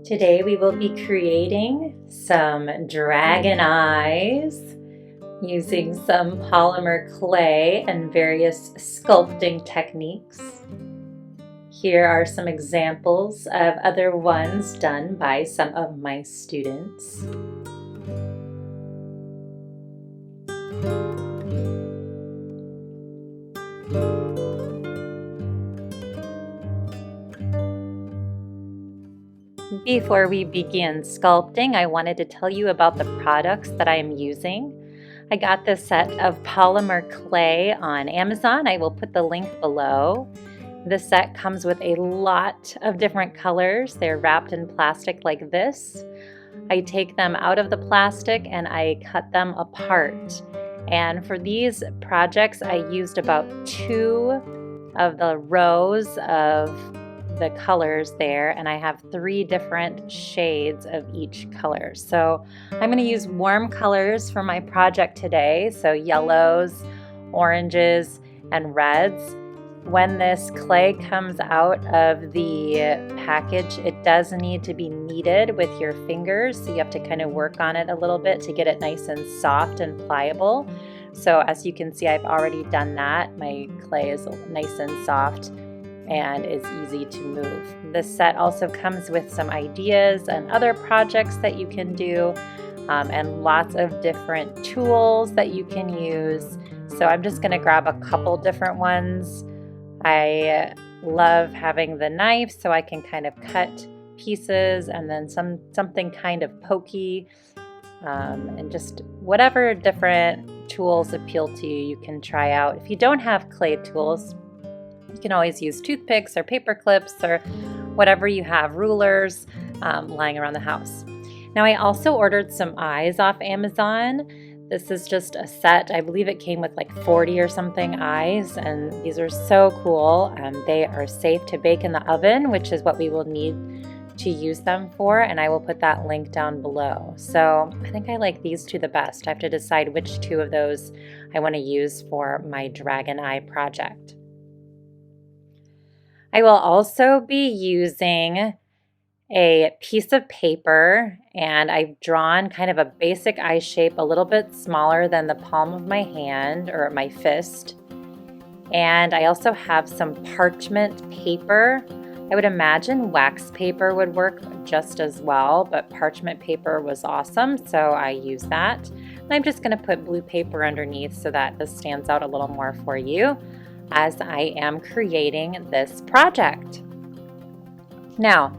Today we will be creating some dragon eyes using some polymer clay and various sculpting techniques. Here are some examples of other ones done by some of my students. Before we begin sculpting, I wanted to tell you about the products that I am using. I got this set of polymer clay on Amazon. I will put the link below. The set comes with a lot of different colors. They're wrapped in plastic like this. I take them out of the plastic and I cut them apart. And for these projects, I used about 2 of the rows of the colors there, and I have 3 different shades of each color. So I'm going to use warm colors for my project today, so yellows, oranges, and reds. When this clay comes out of the package, it does need to be kneaded with your fingers, so you have to kind of work on it a little bit to get it nice and soft and pliable. So as you can see, I've already done that. My clay is nice and soft and is easy to move. This set also comes with some ideas and other projects that you can do, and lots of different tools that you can use. So I'm just going to grab a couple different ones. I love having the knife so I can kind of cut pieces, and then something kind of pokey, and just whatever different tools appeal to you, you can try out. If you don't have clay tools, you can always use toothpicks or paper clips or whatever you have, rulers, lying around the house. Now I also ordered some eyes off Amazon. This is just a set. I believe it came with like 40 or something eyes, and these are so cool. They are safe to bake in the oven, which is what we will need to use them for, and I will put that link down below. So I think I like these 2 the best. I have to decide which 2 of those I want to use for my dragon eye project. I will also be using a piece of paper, and I've drawn kind of a basic eye shape a little bit smaller than the palm of my hand or my fist. And I also have some parchment paper. I would imagine wax paper would work just as well, but parchment paper was awesome, so I used that. And I'm just going to put blue paper underneath so that this stands out a little more for you as I am creating this project. Now,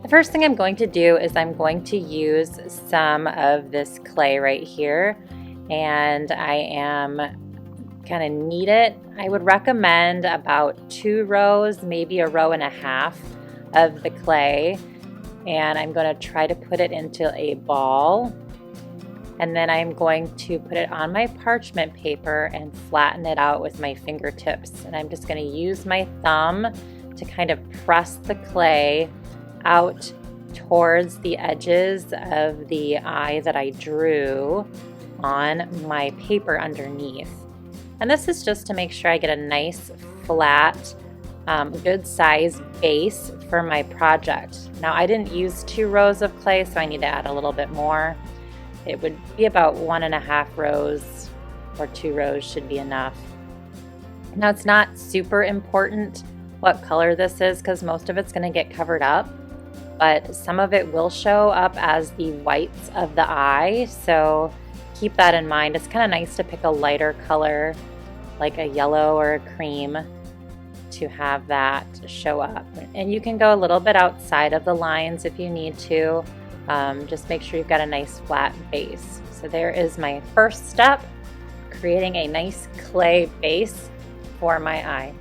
the first thing I'm going to do is I'm going to use some of this clay right here, and I am kind of knead it. I would recommend about 2 rows, maybe a row and a half of the clay, and I'm going to try to put it into a ball. And then I'm going to put it on my parchment paper and flatten it out with my fingertips. And I'm just going to use my thumb to kind of press the clay out towards the edges of the eye that I drew on my paper underneath. And this is just to make sure I get a nice, flat, good size base for my project. Now I didn't use 2 rows of clay, so I need to add a little bit more. It would be about 1.5 rows, or 2 rows should be enough. Now it's not super important what color this is because most of it's going to get covered up, but some of it will show up as the whites of the eye, so keep that in mind. It's kind of nice to pick a lighter color like a yellow or a cream to have that show up. And you can go a little bit outside of the lines if you need to. Just make sure you've got a nice flat base. So there is my first step, creating a nice clay base for my eye.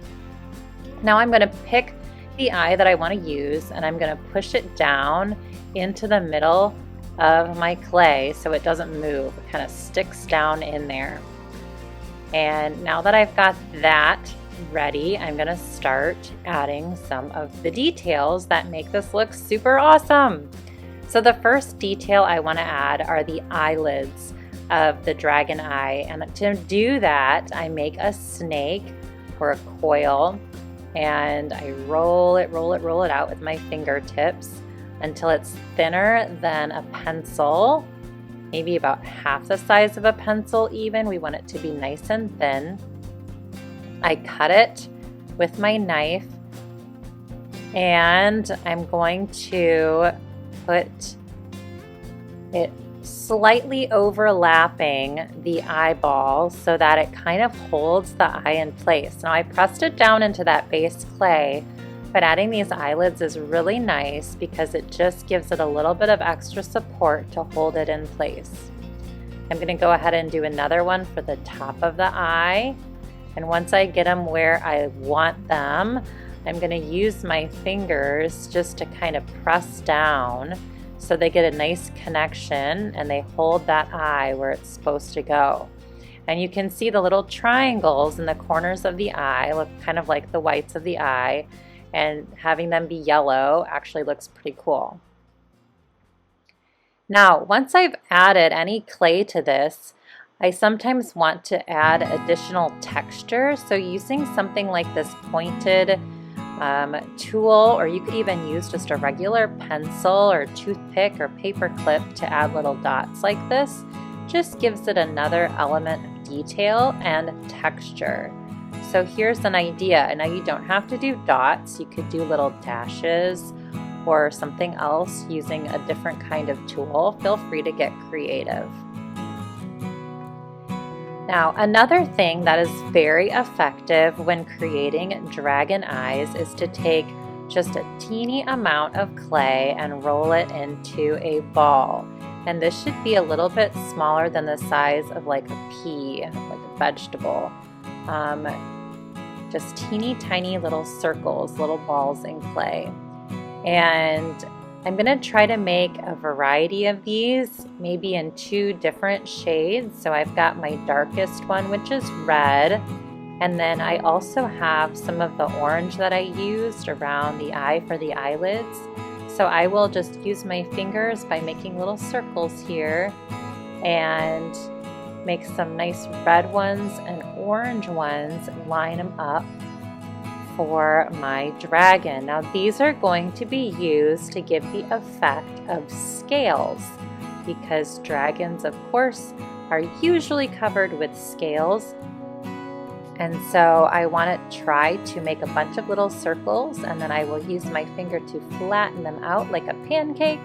Now I'm going to pick the eye that I want to use, and I'm going to push it down into the middle of my clay so it doesn't move. It kind of sticks down in there. And now that I've got that ready, I'm going to start adding some of the details that make this look super awesome. So the first detail I want to add are the eyelids of the dragon eye, and to do that I make a snake or a coil, and I roll it out with my fingertips. until it's thinner than a pencil, maybe about half the size of a pencil even. We want it to be nice and thin. I cut it with my knife, and I'm going to put it slightly overlapping the eyeball so that it kind of holds the eye in place. Now I pressed it down into that base clay, but adding these eyelids is really nice because it just gives it a little bit of extra support to hold it in place. I'm going to go ahead and do another one for the top of the eye, and once I get them where I want them, I'm going to use my fingers just to kind of press down so they get a nice connection and they hold that eye where it's supposed to go. And you can see the little triangles in the corners of the eye look kind of like the whites of the eye, and having them be yellow actually looks pretty cool. Now, once I've added any clay to this, I sometimes want to add additional texture. So using something like this pointed tool, or you could even use just a regular pencil or toothpick or paper clip to add little dots like this, just gives it another element of detail and texture. So here's an idea, and now you don't have to do dots, you could do little dashes or something else using a different kind of tool. Feel free to get creative. Now, another thing that is very effective when creating dragon eyes is to take just a teeny amount of clay and roll it into a ball. And this should be a little bit smaller than the size of like a pea, like a vegetable. Just teeny tiny little circles, little balls in clay. And I'm going to try to make a variety of these, maybe in 2 different shades. So I've got my darkest one, which is red, and then I also have some of the orange that I used around the eye for the eyelids. So I will just use my fingers by making little circles here and make some nice red ones and orange ones, line them up for my dragon. Now these are going to be used to give the effect of scales, because dragons, of course, are usually covered with scales. And so I want to try to make a bunch of little circles, and then I will use my finger to flatten them out like a pancake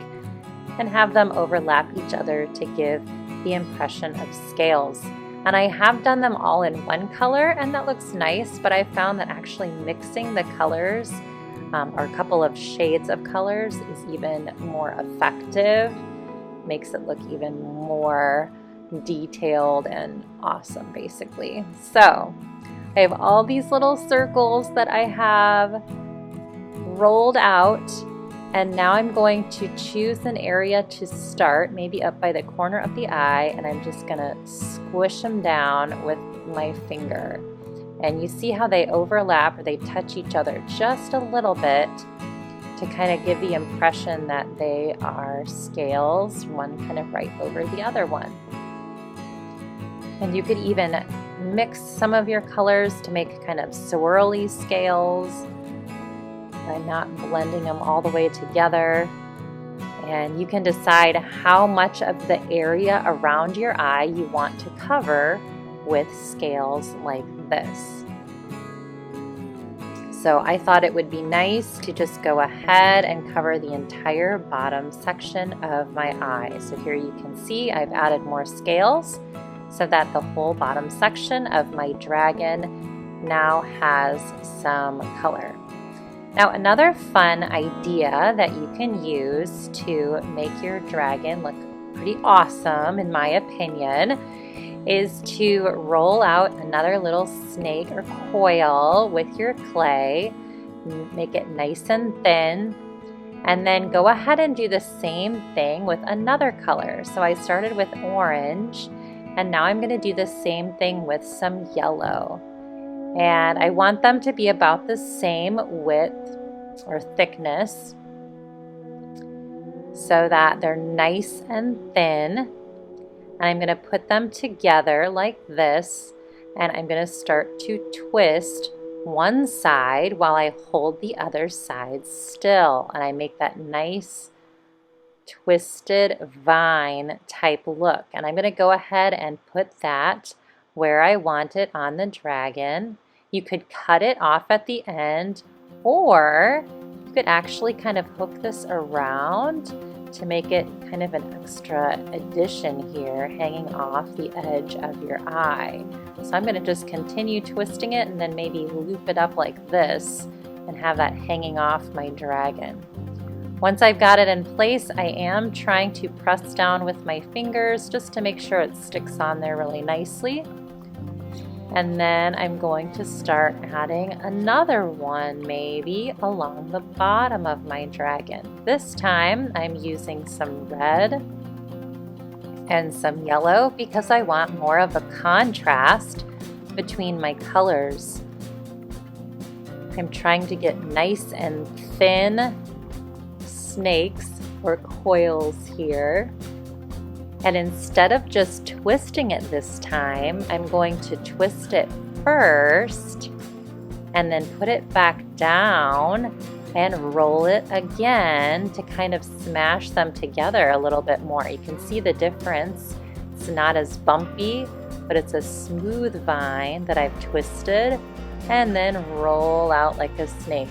and have them overlap each other to give the impression of scales. And I have done them all in one color, and that looks nice, but I found that actually mixing the colors or a couple of shades of colors is even more effective, makes it look even more detailed and awesome, basically. So I have all these little circles that I have rolled out, and now I'm going to choose an area to start, maybe up by the corner of the eye, and I'm just gonna squish them down with my finger. And you see how they overlap, or they touch each other just a little bit to kind of give the impression that they are scales, one kind of right over the other one. And you could even mix some of your colors to make kind of swirly scales by not blending them all the way together. And you can decide how much of the area around your eye you want to cover with scales like this. So I thought it would be nice to just go ahead and cover the entire bottom section of my eye. So here you can see I've added more scales so that the whole bottom section of my dragon now has some color. Now, another fun idea that you can use to make your dragon look pretty awesome, in my opinion, is to roll out another little snake or coil with your clay, make it nice and thin, and then go ahead and do the same thing with another color. So I started with orange, and now I'm going to do the same thing with some yellow. And I want them to be about the same width or thickness so that they're nice and thin. And I'm going to put them together like this, and I'm going to start to twist one side while I hold the other side still, and I make that nice twisted vine type look. And I'm going to go ahead and put that where I want it on the dragon. You could cut it off at the end, or you could actually kind of hook this around to make it kind of an extra addition here, hanging off the edge of your eye. So I'm going to just continue twisting it and then maybe loop it up like this and have that hanging off my dragon. Once I've got it in place, I am trying to press down with my fingers just to make sure it sticks on there really nicely. And then I'm going to start adding another one maybe along the bottom of my dragon. This time I'm using some red and some yellow because I want more of a contrast between my colors. I'm trying to get nice and thin snakes or coils here. And instead of just twisting it this time, I'm going to twist it first and then put it back down and roll it again to kind of smash them together a little bit more. You can see the difference. It's not as bumpy, but it's a smooth vine that I've twisted and then roll out like a snake.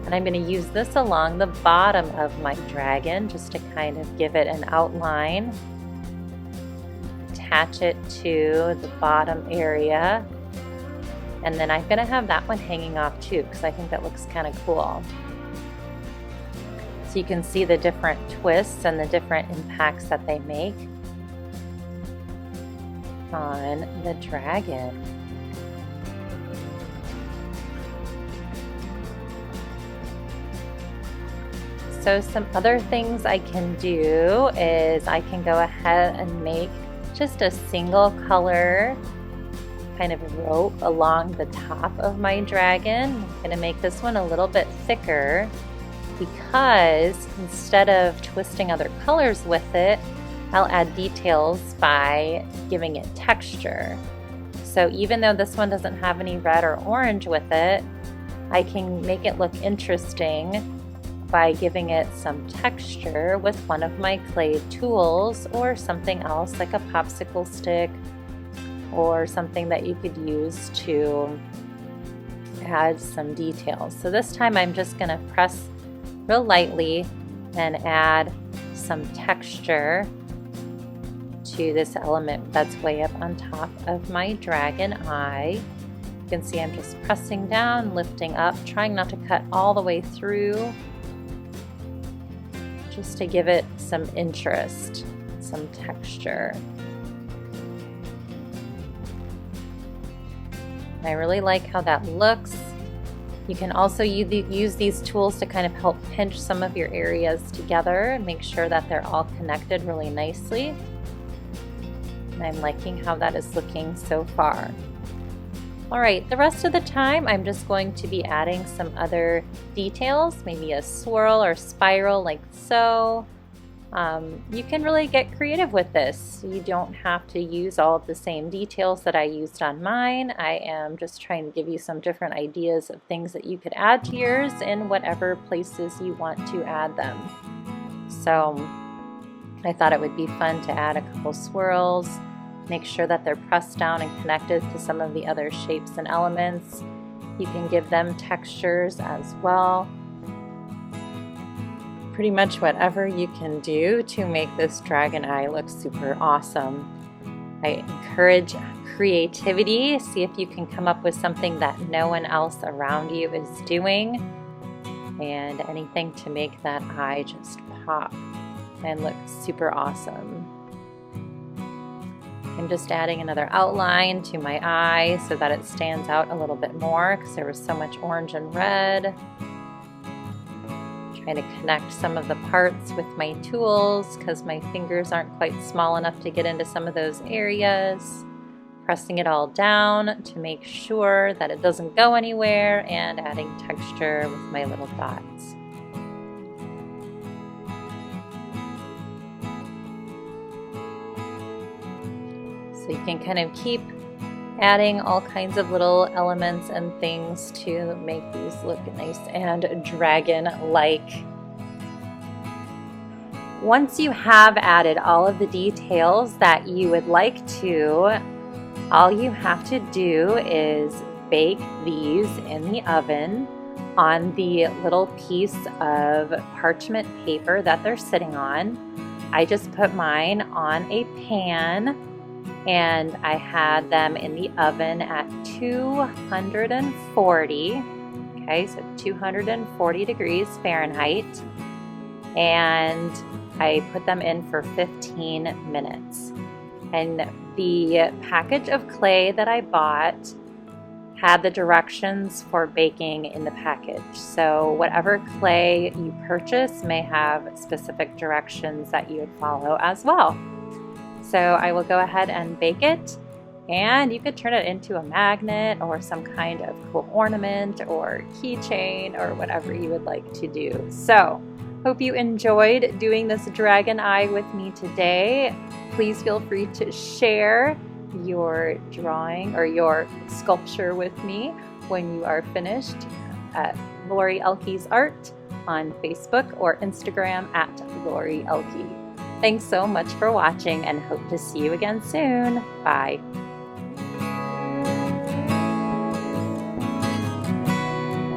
And I'm going to use this along the bottom of my dragon just to kind of give it an outline. Attach it to the bottom area. And then I'm going to have that one hanging off too because I think that looks kind of cool. So you can see the different twists and the different impacts that they make on the dragon. So some other things I can do is I can go ahead and make just a single color kind of rope along the top of my dragon. I'm going to make this one a little bit thicker because instead of twisting other colors with it, I'll add details by giving it texture. So even though this one doesn't have any red or orange with it, I can make it look interesting by giving it some texture with one of my clay tools or something else like a popsicle stick or something that you could use to add some details. So this time I'm just going to press real lightly and add some texture to this element that's way up on top of my dragon eye. You can see I'm just pressing down, lifting up, trying not to cut all the way through, just to give it some interest, some texture. And I really like how that looks. You can also use these tools to kind of help pinch some of your areas together and make sure that they're all connected really nicely. And I'm liking how that is looking so far. All right, the rest of the time I'm just going to be adding some other details, maybe a swirl or spiral like so. You can really get creative with this. You don't have to use all of the same details that I used on mine. I am just trying to give you some different ideas of things that you could add to yours in whatever places you want to add them. So I thought it would be fun to add a couple swirls. Make sure that they're pressed down and connected to some of the other shapes and elements. You can give them textures as well. Pretty much whatever you can do to make this dragon eye look super awesome. I encourage creativity. See if you can come up with something that no one else around you is doing, and anything to make that eye just pop and look super awesome. I'm just adding another outline to my eye so that it stands out a little bit more because there was so much orange and red. Trying to connect some of the parts with my tools because my fingers aren't quite small enough to get into some of those areas. Pressing it all down to make sure that it doesn't go anywhere, and adding texture with my little dots. So you can kind of keep adding all kinds of little elements and things to make these look nice and dragon-like. Once you have added all of the details that you would like to, all you have to do is bake these in the oven on the little piece of parchment paper that they're sitting on. I just put mine on a pan and I had them in the oven at 240, okay, so 240 degrees Fahrenheit, and I put them in for 15 minutes. And the package of clay that I bought had the directions for baking in the package. So whatever clay you purchase may have specific directions that you would follow as well. So I will go ahead and bake it, and you could turn it into a magnet or some kind of cool ornament or keychain or whatever you would like to do. So hope you enjoyed doing this dragon eye with me today. Please feel free to share your drawing or your sculpture with me when you are finished at Lori Ehlke's Art on Facebook or Instagram at Lori Ehlke. Thanks so much for watching and hope to see you again soon. Bye.